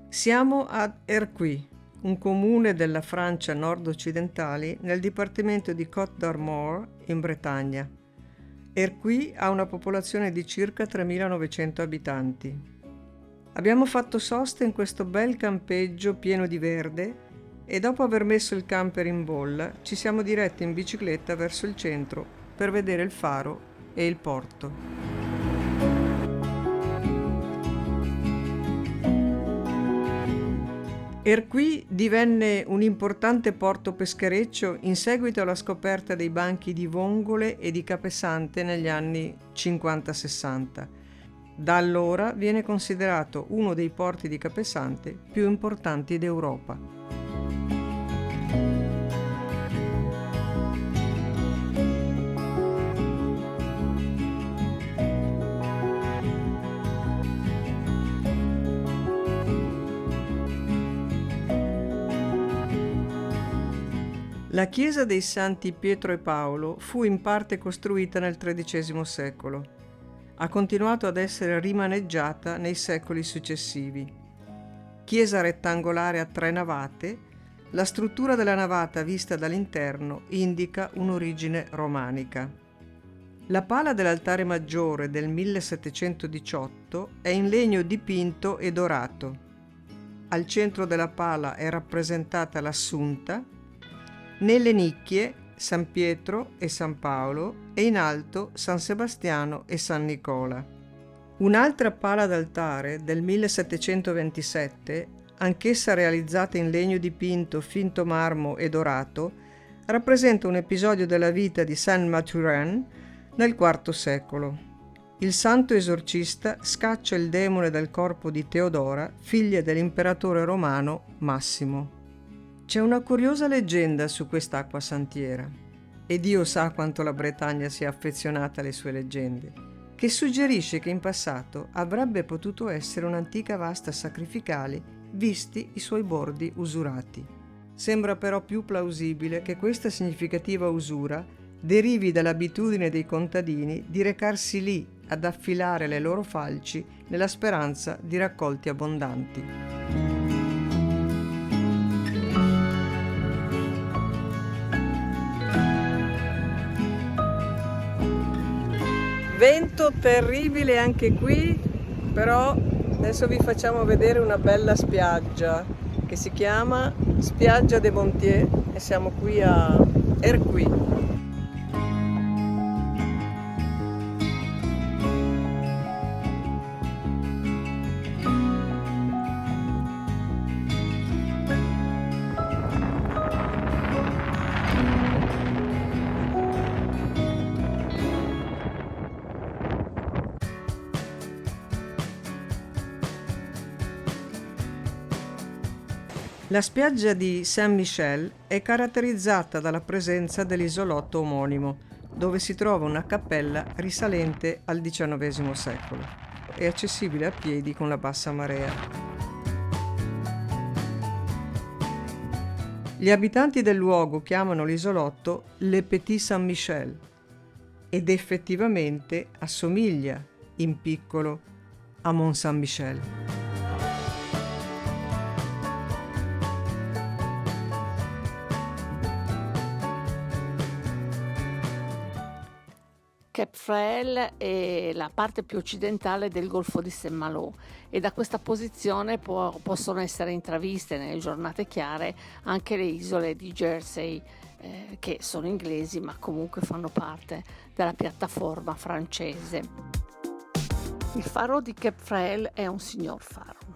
Siamo ad Erquy, un comune della Francia nord-occidentale nel dipartimento di Côte d'Armor in Bretagna. Erquy ha una popolazione di circa 3.900 abitanti. Abbiamo fatto sosta in questo bel campeggio pieno di verde e dopo aver messo il camper in bolla ci siamo diretti in bicicletta verso il centro per vedere il faro e il porto. Erquy divenne un importante porto peschereccio in seguito alla scoperta dei banchi di vongole e di capesante negli anni 50-60. Da allora viene considerato uno dei porti di capesante più importanti d'Europa. La chiesa dei Santi Pietro e Paolo fu in parte costruita nel XIII secolo. Ha continuato ad essere rimaneggiata nei secoli successivi. Chiesa rettangolare a 3 navate, la struttura della navata vista dall'interno indica un'origine romanica. La pala dell'altare maggiore del 1718 è in legno dipinto e dorato. Al centro della pala è rappresentata l'Assunta. Nelle nicchie San Pietro e San Paolo e in alto San Sebastiano e San Nicola. Un'altra pala d'altare del 1727, anch'essa realizzata in legno dipinto, finto marmo e dorato, rappresenta un episodio della vita di Saint Mathurin nel IV secolo. Il santo esorcista scaccia il demone dal corpo di Teodora, figlia dell'imperatore romano Massimo. C'è una curiosa leggenda su quest'acqua santiera, e Dio sa quanto la Bretagna sia affezionata alle sue leggende, che suggerisce che in passato avrebbe potuto essere un'antica vasta sacrificale, visti i suoi bordi usurati. Sembra però più plausibile che questa significativa usura derivi dall'abitudine dei contadini di recarsi lì ad affilare le loro falci nella speranza di raccolti abbondanti. Vento terribile anche qui, però adesso vi facciamo vedere una bella spiaggia che si chiama Spiaggia de Montier e siamo qui a Erquy. La spiaggia di Saint-Michel è caratterizzata dalla presenza dell'isolotto omonimo, dove si trova una cappella risalente al XIX secolo. È accessibile a piedi con la bassa marea. Gli abitanti del luogo chiamano l'isolotto Le Petit Saint-Michel ed effettivamente assomiglia, in piccolo, a Mont Saint-Michel. Cap Fréhel è la parte più occidentale del Golfo di Saint-Malo e da questa posizione possono essere intraviste nelle giornate chiare anche le isole di Jersey, che sono inglesi ma comunque fanno parte della piattaforma francese. Il faro di Cap Fréhel è un signor faro.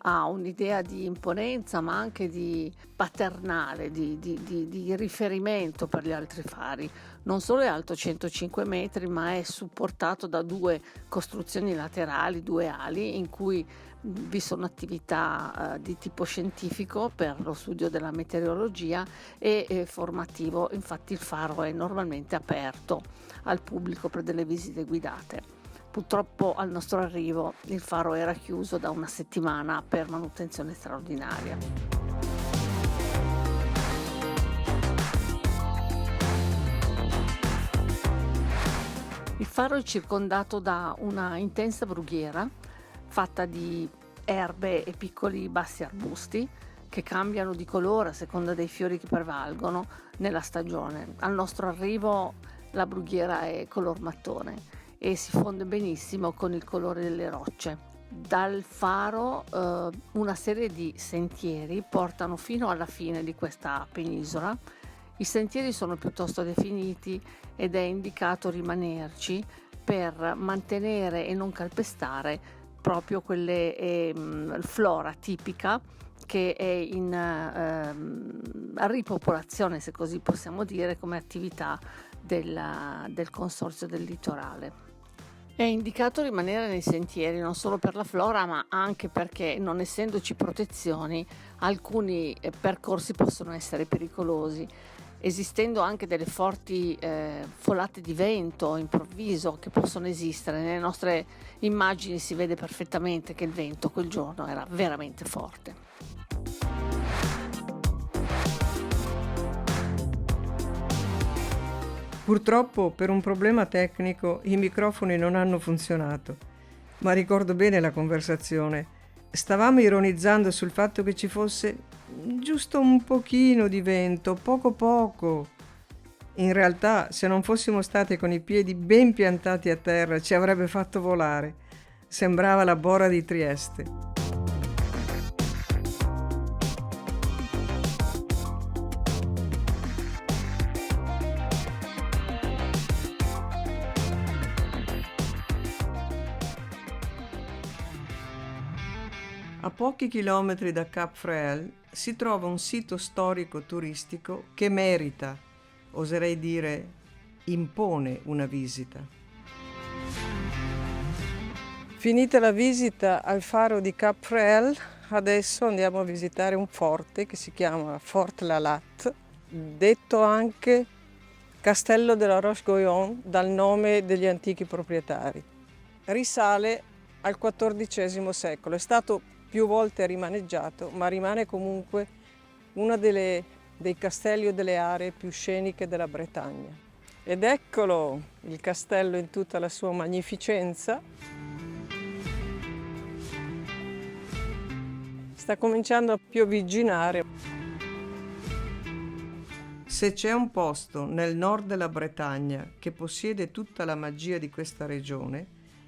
Ha un'idea di imponenza ma anche di paternale, di riferimento per gli altri fari. Non solo è alto 105 metri ma è supportato da 2 costruzioni laterali, 2 ali in cui vi sono attività di tipo scientifico per lo studio della meteorologia e formativo. Infatti il faro è normalmente aperto al pubblico per delle visite guidate. Purtroppo al nostro arrivo il faro era chiuso da 1 settimana per manutenzione straordinaria. Il faro è circondato da una intensa brughiera fatta di erbe e piccoli bassi arbusti che cambiano di colore a seconda dei fiori che prevalgono nella stagione. Al nostro arrivo la brughiera è color mattone e si fonde benissimo con il colore delle rocce. Dal faro una serie di sentieri portano fino alla fine di questa penisola. I sentieri sono piuttosto definiti ed è indicato rimanerci per mantenere e non calpestare proprio quelle flora tipica che è in ripopolazione, se così possiamo dire, come attività del Consorzio del Litorale. È indicato rimanere nei sentieri non solo per la flora, ma anche perché, non essendoci protezioni, alcuni percorsi possono essere pericolosi, esistendo anche delle forti folate di vento improvviso che possono esistere. Nelle nostre immagini si vede perfettamente che il vento quel giorno era veramente forte. Purtroppo, per un problema tecnico, i microfoni non hanno funzionato, ma ricordo bene la conversazione. Stavamo ironizzando sul fatto che ci fosse giusto un pochino di vento, poco. In realtà, se non fossimo stati con i piedi ben piantati a terra, ci avrebbe fatto volare. Sembrava la Bora di Trieste. A pochi chilometri da Cap Fréhel si trova un sito storico turistico che merita, oserei dire, impone una visita. Finita la visita al faro di Cap Fréhel, adesso andiamo a visitare un forte che si chiama Fort Lalatte, detto anche Castello della Roche-Guyon dal nome degli antichi proprietari. Risale al XIV secolo, è stato più volte rimaneggiato, ma rimane comunque una dei castelli o delle aree più sceniche della Bretagna. Ed eccolo, il castello in tutta la sua magnificenza. Sta cominciando a piovigginare. Se c'è un posto nel nord della Bretagna che possiede tutta la magia di questa regione,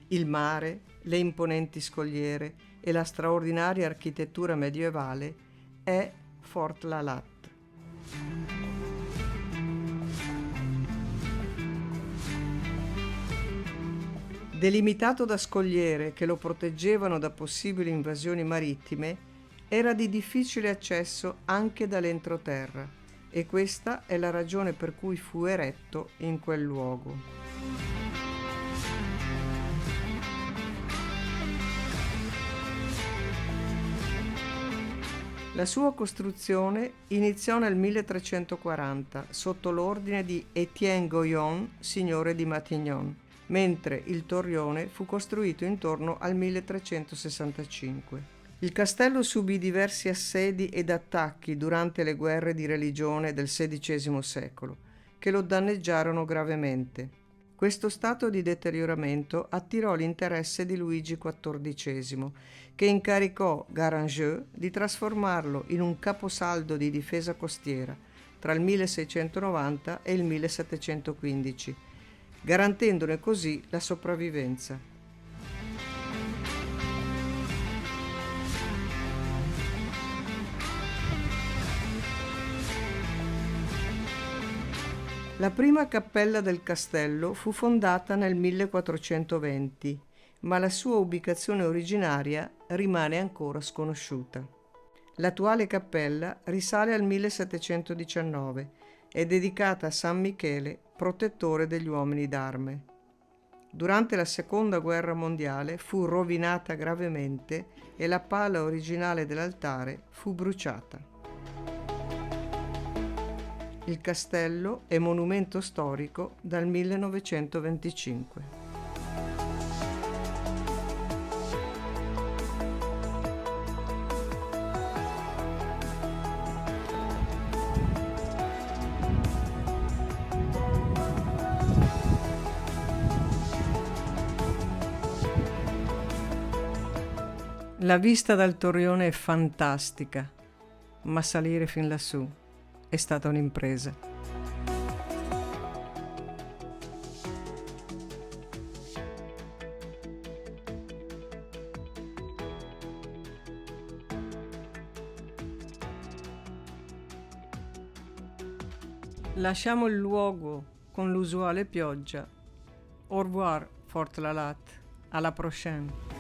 il mare, le imponenti scogliere e la straordinaria architettura medievale, è Fort Lalatte. Delimitato da scogliere che lo proteggevano da possibili invasioni marittime, era di difficile accesso anche dall'entroterra, e questa è la ragione per cui fu eretto in quel luogo. La sua costruzione iniziò nel 1340 sotto l'ordine di Étienne Goyon, signore di Matignon, mentre il torrione fu costruito intorno al 1365. Il castello subì diversi assedi ed attacchi durante le guerre di religione del XVI secolo, che lo danneggiarono gravemente. Questo stato di deterioramento attirò l'interesse di Luigi XIV, che incaricò Garangeau di trasformarlo in un caposaldo di difesa costiera tra il 1690 e il 1715, garantendone così la sopravvivenza. La prima cappella del castello fu fondata nel 1420, ma la sua ubicazione originaria rimane ancora sconosciuta. L'attuale cappella risale al 1719, è dedicata a San Michele, protettore degli uomini d'arme. Durante la Seconda Guerra Mondiale fu rovinata gravemente e la pala originale dell'altare fu bruciata. Il castello è monumento storico dal 1925. La vista dal torrione è fantastica, ma salire fin lassù è stata un'impresa. Lasciamo il luogo con l'usuale pioggia. Au revoir, Fort Lalat. Alla prochaine.